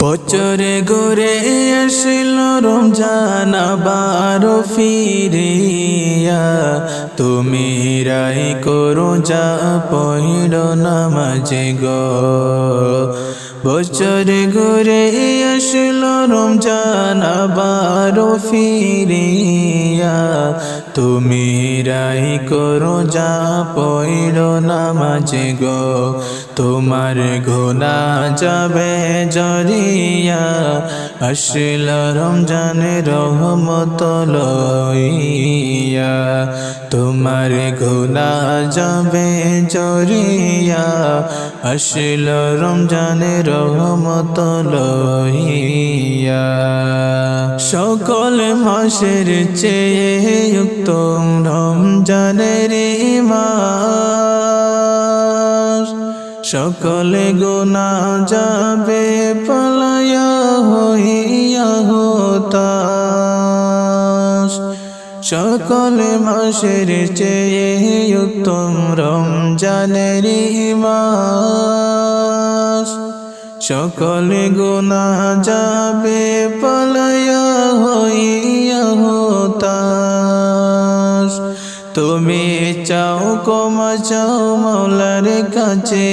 বছরে ঘুরে আসিল রমজান আবার ফিরিয়া, তুমি রাই করো যা পড়ল নামাজে গো। বছরে ঘুরে আসিল রমজান আবার ফিরিয়া, তুমি রাই করো যা পড়ল নামাজে গো। তোমার গুনাহ যাবে জরিয়া, আসিল রমজানের রহমত লইয়া। তোমার গুনাহ যাবে জরিয়া, আসিল রমজানের রহমত লইয়া। সকল মাসের চেয়ে উত্তম রমজানের মাস, সকলে গুনাহ যাবে পলায়া হইয়া হতাশ। সকলে মাসের চেয়ে উত্তম রমজানের মাস, সকলে গুনাহ যাবে পলায়া হইয়া হতাশ। তুমি চাও ক্ষমা চাও মাওলার কাছে,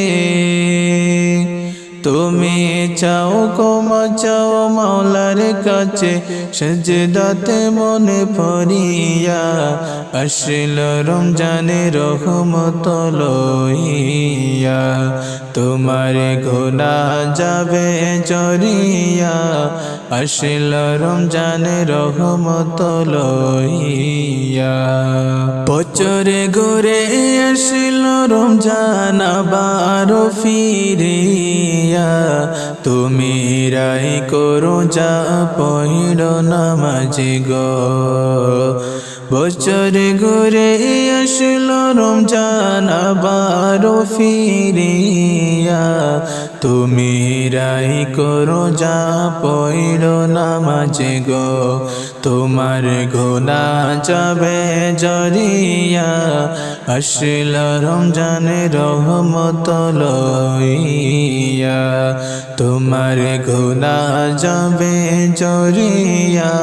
তুমি চাও ক্ষমা চাও মাওলার কাছে, সেজদাতে মনে পড়িয়া, আসিল রমজানের রহমত লইয়া। তোমার গুনাহ যাবে জরিয়া, আসিল রমজানের রহমত লইয়া। বছরে ঘুরে আসিল রমজান আবার ফিরিয়া, তুমি রাই করো যা পড়ল নামাজে গো। বছরে ঘুরে আসিল রমজান আবার ফিরিয়া, তুমি রাই করো যা পড়ল নামাজে গো। তোমার গুনাহ যাবে জরিয়া, আসিল রমজানের রহমত লইয়া। তোমার গুনাহ যাবে জরিয়া,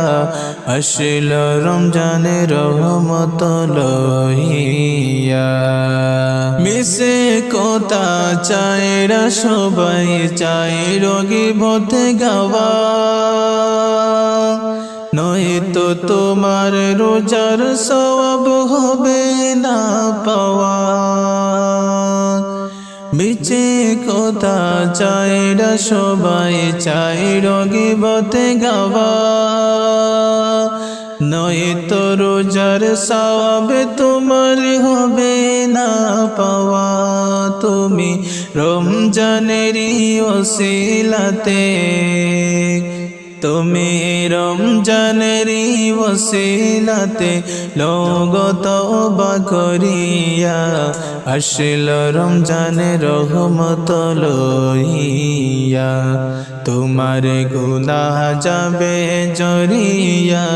আসিল রমজানের রহমত লইয়া। মিশে কথা চায়রা সবাই চায় রোগী ভতে গাওয়া, নয়তো তোমার রোজার সওয়াব হবে না পাওয়া। মিছে কথা চায়রা সবাই চায় রোগী ভতে গাওয়া, নয়তো রোজার সওয়াব তোমার হবে না পাওয়া। তুমি রমজানেরই ওসিলাতে, তুমি রমজানেরই ওসিলাতে লোগ তওবা করিয়া, আসিল রমজানের রহমত লইয়া। তোমার গুনাহ যাবে জরিয়া,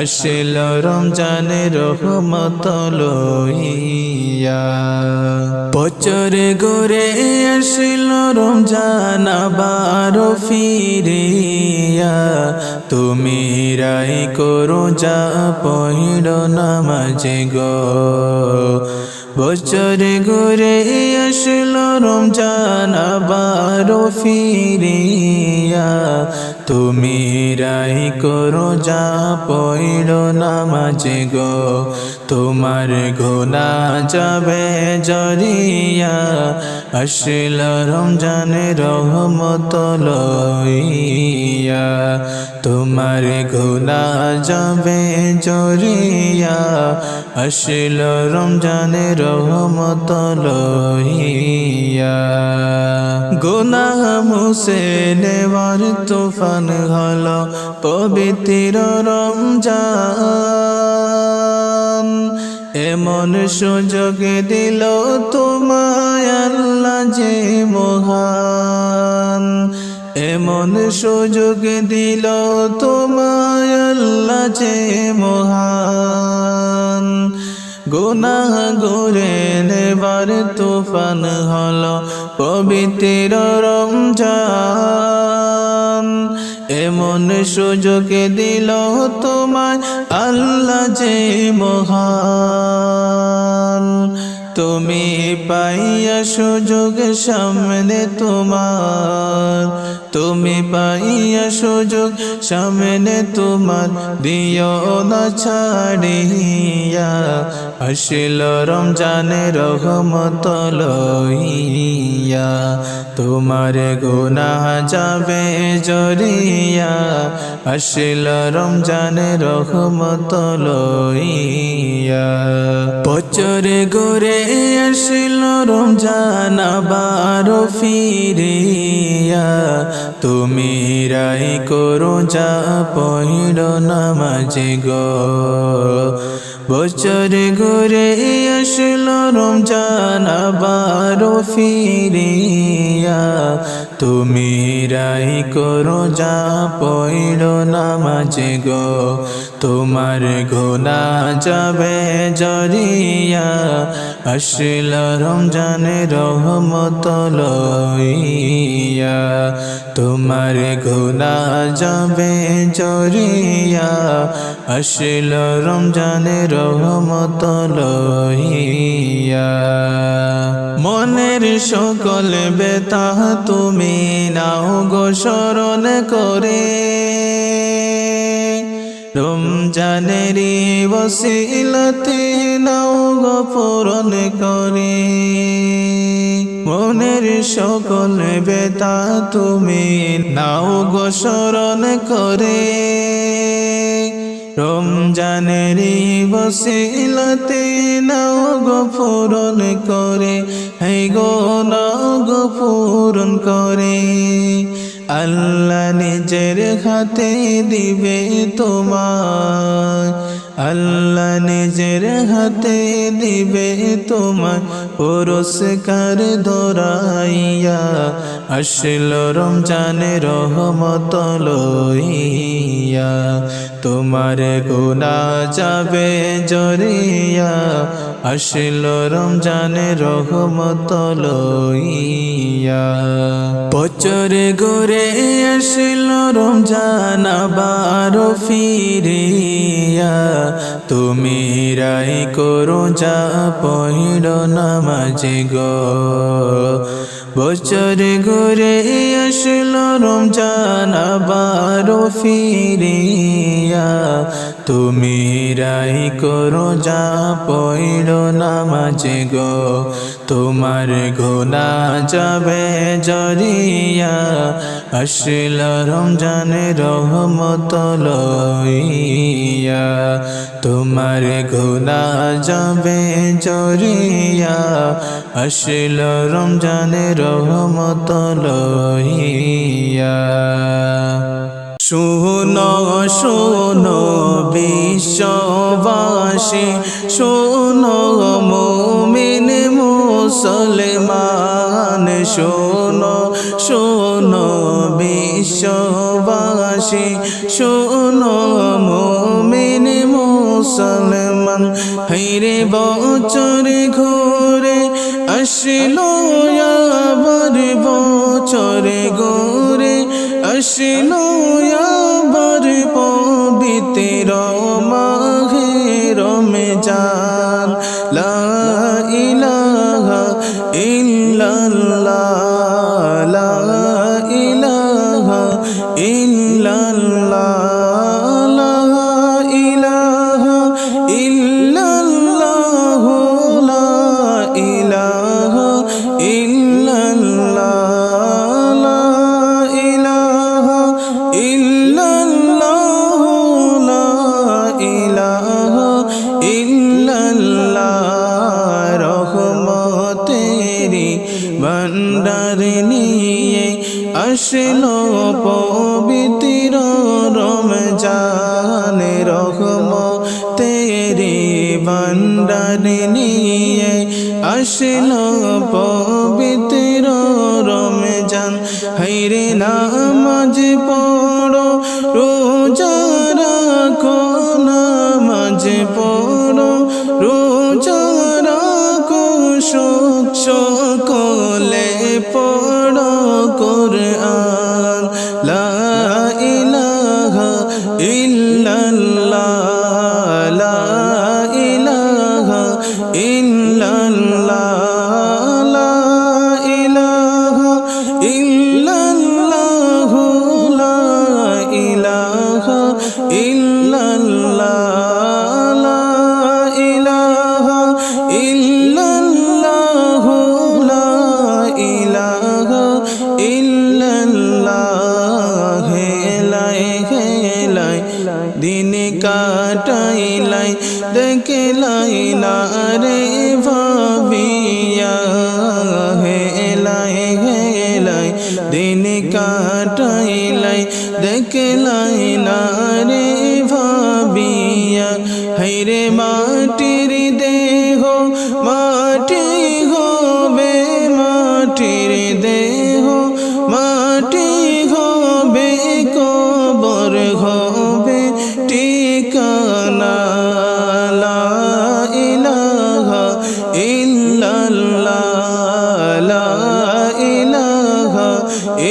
আসিল রমজানের রহমত লইয়া। বছরে ঘুরে আসিল রমজান আবার ফিরিয়া, তুমি রাই করো যা পড়ল নামাজে গো। বছরে ঘুরে আসিল রমজান আবার ফিরিয়া, তুমি রাই করো যা পড়ল নামাজে গো। তোমার গুনাহ যাবে জরিয়া, আসিল রমজানের রহমত লইয়া। তোমার গুনাহ যাবে জরিয়া, আসিল রমজানের রহমত লইয়া। গুনাহ মুছে নেওয়ার তুফান হলো পবিত্র রমজান, এমন সুযোগ দিল তোমায় আল্লাহ যে মহান। এমন সুযোগ দিল তোমায় আল্লাহ যে মহান। গুনাহ গুরে নেবার তুফান হলো পবিত্র রমজান, এমন সুযোগ দিল তোমায় আল্লাহ যে মহান। তুমি পাইয়া সুযোগ সামনে তোমার, তুমি পাইয়া সুযোগ সামনে তোমার, দিও না ছাড়িয়া। আসিল রমজানের রহমত লইয়া, তোমার গুনাহ যাবে জরিয়া। আসিল রমজানের রহমত লইয়া। বছরে ঘুরে আসিল রমজান আবার ফিরিয়া, তুমি রাই করো যা পড়ল নামাজে গো। বছর ঘুরে আসলো রমজান আবার ফিরিয়া, তুমি রাই করো যা পড়ল নামাজে গো। তোমার গুনাহ যাবে জরিয়া, আসল রমজানের রহমত লইয়া। তোমার গুনাহ যাবে জরিয়া, আসল রমজানের রহমত লইয়া। মনের সকল ব্যথা তুমি নাও গো স্মরণ করে, রমজানেরই ওসিলাতে নাও গো পূরণ করে। মনের সকল ব্যথা তুমি নাও গো স্মরণ করে, রমজানেরই ওসিলাতে নাও গো পূরণ করে। হে গো নাও গো পূরণ করে। আল্লাহ নিজের হাতে দিবে তোমার, আল্লাহ নিজের হাতে দিবে তোমার পুরস্কার ধরাইয়া। আসল রমজানের রহমত লইয়া, তোমার গুনাহ যাবে জরিয়া। আসল রমজানের রহমত লইয়া। বছর ঘুরে আসল রমজান আবার ফিরিয়া, তুমি রাই করো যা পড়ল নামাজে গো। বছর ঘুরে আসল রমজান আবার ফিরিয়া, তুমি রাই করো যা পড়ল নামাজে গো। তোমার গুনাহ যাবে জরিয়া, আসল রমজানের রহমত লইয়া। তোমার গুনাহ যাবে জরিয়া, আসল রমজানের রহমত লইয়া। শোনো শোনো বিশ্ববাসী, শোনো মুমিন মুসলমান, শোনো শোনো বিশ্ববাসী, শোনো মুমিন মুসলমান। হায়রে বছর ঘুরে আসলো আবার, বছর ঘুরে আসলো আবার, পবিত্র মাহে রমজান। লা ইলাহা ইল্লাল্লাহ, লা ইলাহা ইল্লাল্লাহ, লা ইলাহা ইল্লাল্লাহ, লা ইলাহা ইল্লাল্লাহ, লা ইলাহা ইল্লাল্লাহ, লা ইলাহা ইল্লাল্লাহ। রহমতেরি ভান্ডার নিয়ে আসলো পবিত্র রমজান, রহমতেরি ভান্ডার নিয়ে আসলো পবিত্র রমজান। হায়রে নামাজ পড়ো রোজা রাখো, নামাজ পড়ো রোজা রাখো, সকলে পড়ো কুরআন। লা ইলাহা ইল্লাল্লাহ লা ইলাহা ইল্লাল্লাহ লা ইলাহা ইল্লাল্লাহ লা ইলাহা ইল্লাল্লাহ লা ইলাহা ইল্লাল্লাহ লা ইলাহা ইল্লাল্লাহ হেলাই হেলাই দিন কাটাইলাই দেখলাই না রে ভাবিয়া হেলাই হেলাই দিন কাটাইলাই দেখলাই না রে ভাবিয়া হাইরে মাটির দেহ মাটি হবে মাটির দেহ মাটি হবে কবর হবে ঠিকানা লা ইলাহা ইল্লাল্লাহ লা ইলাহা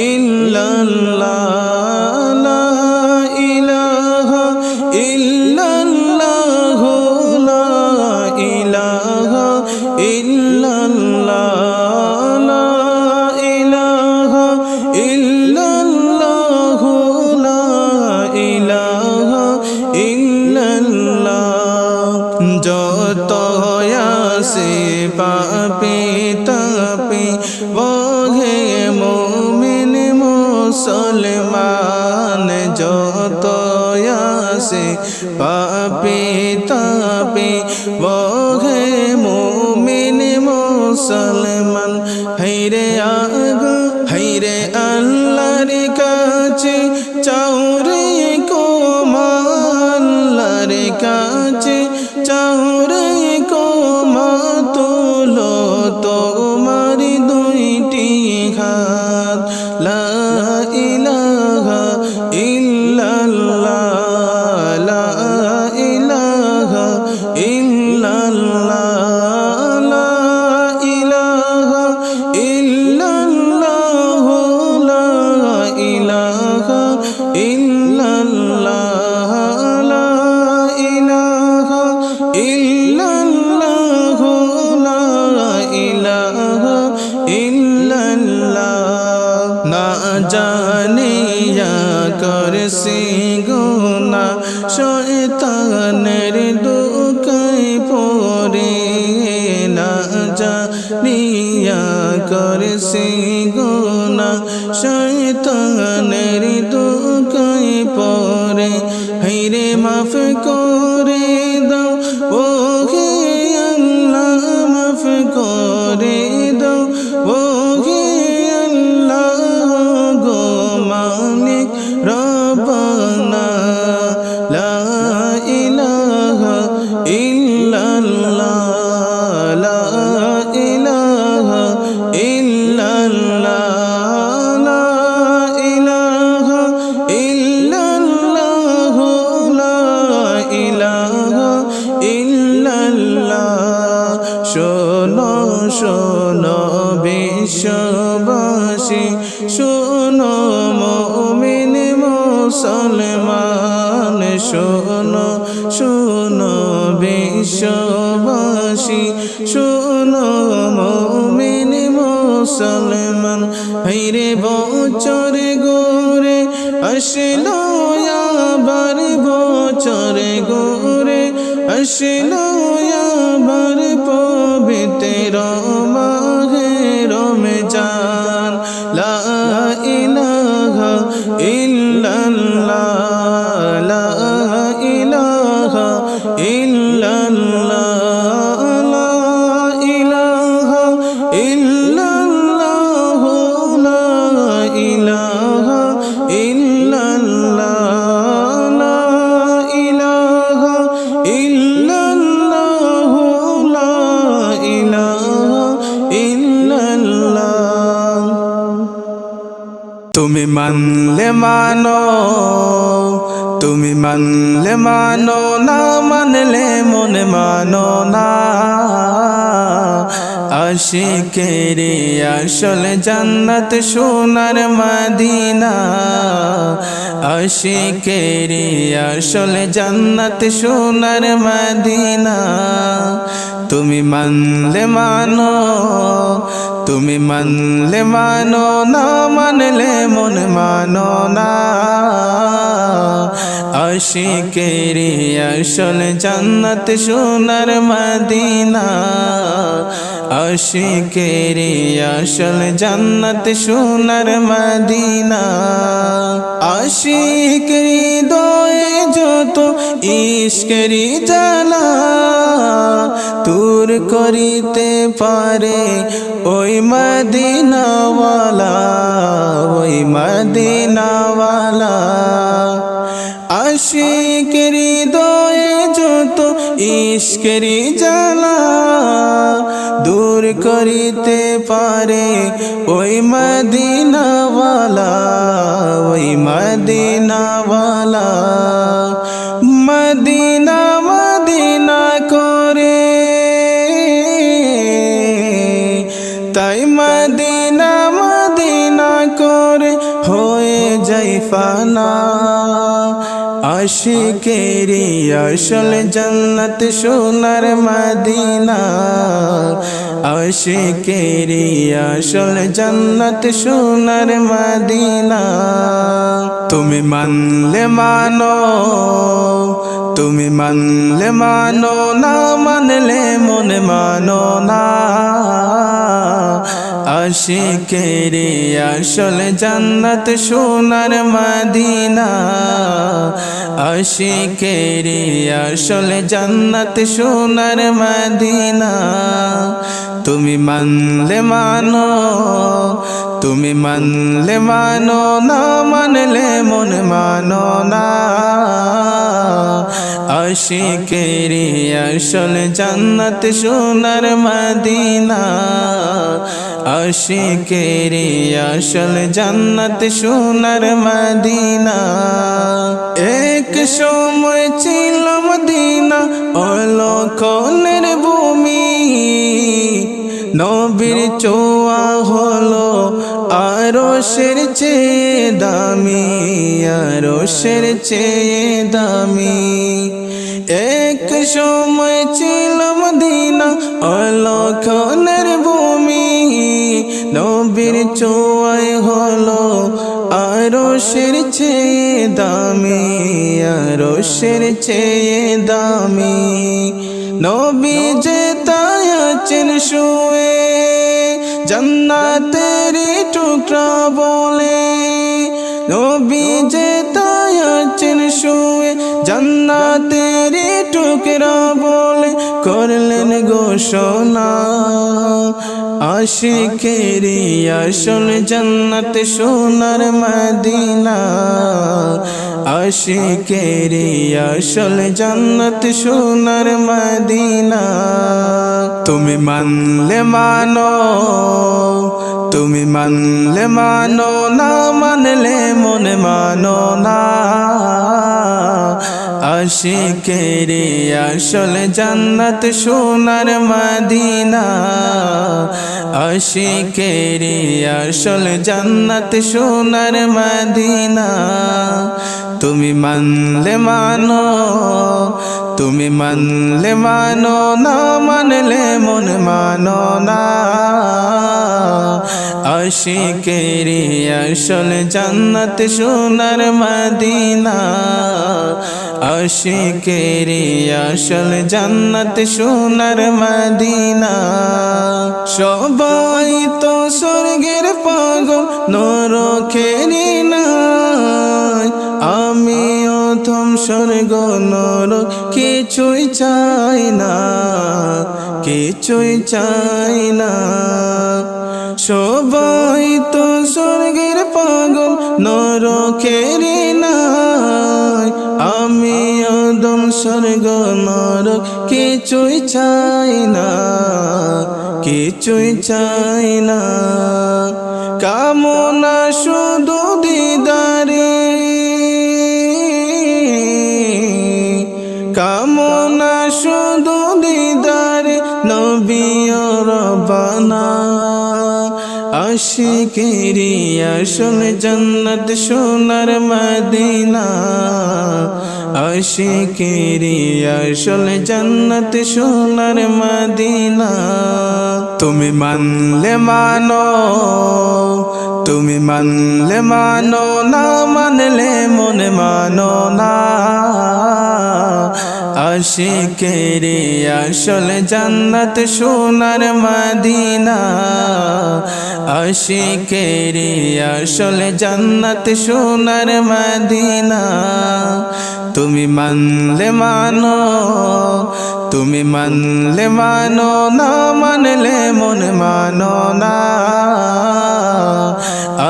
ইল্লাল্লাহ লা ইলাহা ইল্লাল্লাহ লা ইলাহা ইল্লাল্লাহ লা ইলাহা ইল্লাল্লাহ লা ইলাহা ইল্লাল্লাহ যত আসে পাপি তাপি ওহে মুমিন মুসলমান যত আসে পাপি তাপি ওহে মুমিন মুসলমান হাইরে হাইরে আল্লাহর কাছে চাউরে কোমাল্লার কাছে চাউরে কোমা তোলো তোমার দুইটি হাত লা ইলাহা ইল্লাল্লাহ লা ইলাহা ইল্লাল্লাহ লা ইলাহা ইল্লাল্লাহ লা ইলাহা ইল্লাল্লাহ লা ইলাহা ইল্লাল্লাহ লা ইলাহা ইল্লাল্লাহ না জানিয়া করছি গুনাহ শয়তানের দুকায় পড়ে না জানিয়া করছি গুনাহ শয়তানের দুকায় পড়ে হাইরে মাফ করে দাও ও হে আল্লাহ মাফ করে দাও ও হে আল্লাহ গো মালিক রব্বানা লা ইলাহা ইল্লাল্লাহ লা ইলাহা ইল্লাল্লাহ লা ইলাহা ইল্লাল্লাহ লা ইলাহা ইল্লাল্লাহ শোনো শোনো বিশ্ববাসী শোনো মুমিন মুসলমান শোনো শোনো বিশ্ববাসী শোনো মুমিন মুসলমান হাইরে বছর গোরে আসলো আবার বছর গোরে আসলো আবার পবিত্র মাহে রমজান লা ইলাহা ইল্লাল্লাহ লা ইলাহা ইল্লাল্লাহ লা ইলাহা ইল্লাল্লাহ লা ইলাহা ইল্লাল্লাহ লা ইলাহা ইল্লাল্লাহ লা ইলাহা ইল্লাল্লাহ তুমি মানলে মানো তুমি মানলে মানো না মানলে মনে মানো না আশিকের আসল জান্নাত সোনার মদিনা আশিকেরি আসল জান্নাত সোনার মদিনা তুমি মানলে মানো তুমি মানলে মানো না মানলে মন মানো না আশিকেরি আসল জান্নাত সোনার মদিনা আশিকেরি আসল জান্নাত সোনার মদিনা আশিকেরি হৃদয়ে যত ইশকেরি জ্বালা দূর করিতে পারে ওই মদিনাওয়ালা ওই মদিনাওয়ালা আশিকের হৃদয়ে যত ইশকেরি জ্বালা দূর করিতে পারে ওই মদিনাওয়ালা ওই মদিনাওয়ালা মদিনা মদিনা করে তাই মদিনা মদিনা করে হয়ে যাই ফানা আশিকেরি আসল জান্নাত সোনার মদিনা আশিকেরি আসল জান্নাত সোনার মদিনা তুমি মানলে মানো তুমি মানলে মানো না মানলে মনে মানো না আশিকেরি আসল জান্নাত সোনার মদিনা আশিকেরি আসল জান্নাত সোনার মদিনা তুমি মানলে মানো তুমি মানলে মানো না মানলে মন মানো না আশিকেরি আসল জান্নাত সোনার মদিনা আশিকেরি আসল জান্নাত সোনার মদিনা এক সময় ছিল মদিনা অলক্ষণের ভূমি নবীর ছোঁয়া হলো আরশের চেয়ে দামি আরশের চেয়ে দামি এক সময় ছিল মদিনা অলক্ষণের ভূমি নবীর ছোঁয়ায় হলো আরশের চেয়ে দামি আরশের চেয়ে দামি নবী যে তাই আছেন শুয়ে জান্নাতের টুকরা বলে নবী যে তাই আছেন শুয়ে জান্নাতের টুকরা বলে করলেন ঘোষণা আশিকেরি আসল জান্নাত সোনার মদিনা আশিকেরি আসল জান্নাত সোনার মদিনা তুমি মানলে মানো তুমি মানলে মানো না মানলে মনে মানো না আশিকেরি আসল জান্নাত সোনার মদিনা আশিকেরি আসল জান্নাত সোনার মদিনা তুমি মানলে মানো তুমি মানলে মানো না মানলে মন মানো না আশিকেরি আসল জান্নাত সোনার মদিনা আশিকেরি আসল জান্নাত সোনার মদিনা সবাই তো স্বর্গের পাগল নরকেরি নাই আমি অথম স্বর্গ নরক কিছুই চাই না কিছুই চাই না সবাই তো স্বর্গের পাগল নরকেরি নাই আমি অদম স্বর্গ নরক কিছুই চাই না কিছুই চাই না কামনা শুধু দিদারে কামনা শুধু দিদারে নবী রব্বানা আশিকেরি আসল জান্নাত সোনার মদিনা আশিকেরি আসল জান্নাত সোনার মদিনা তুমি মানলে মানো তুমি মানলে মানো না মানলে মনে মানো না আশিকেরি আসল জান্নাত সোনার মদিনা আশিকেরি আসল জান্নাত সোনার মদিনা তুমি মানলে মানো তুমি মানলে মানো না মানলে মন মানো না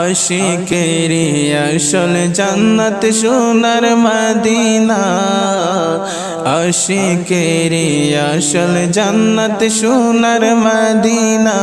আশিকেরি আসল জান্নাত সোনার মদিনা আশিকেরি আসল জান্নাত সোনার মদিনা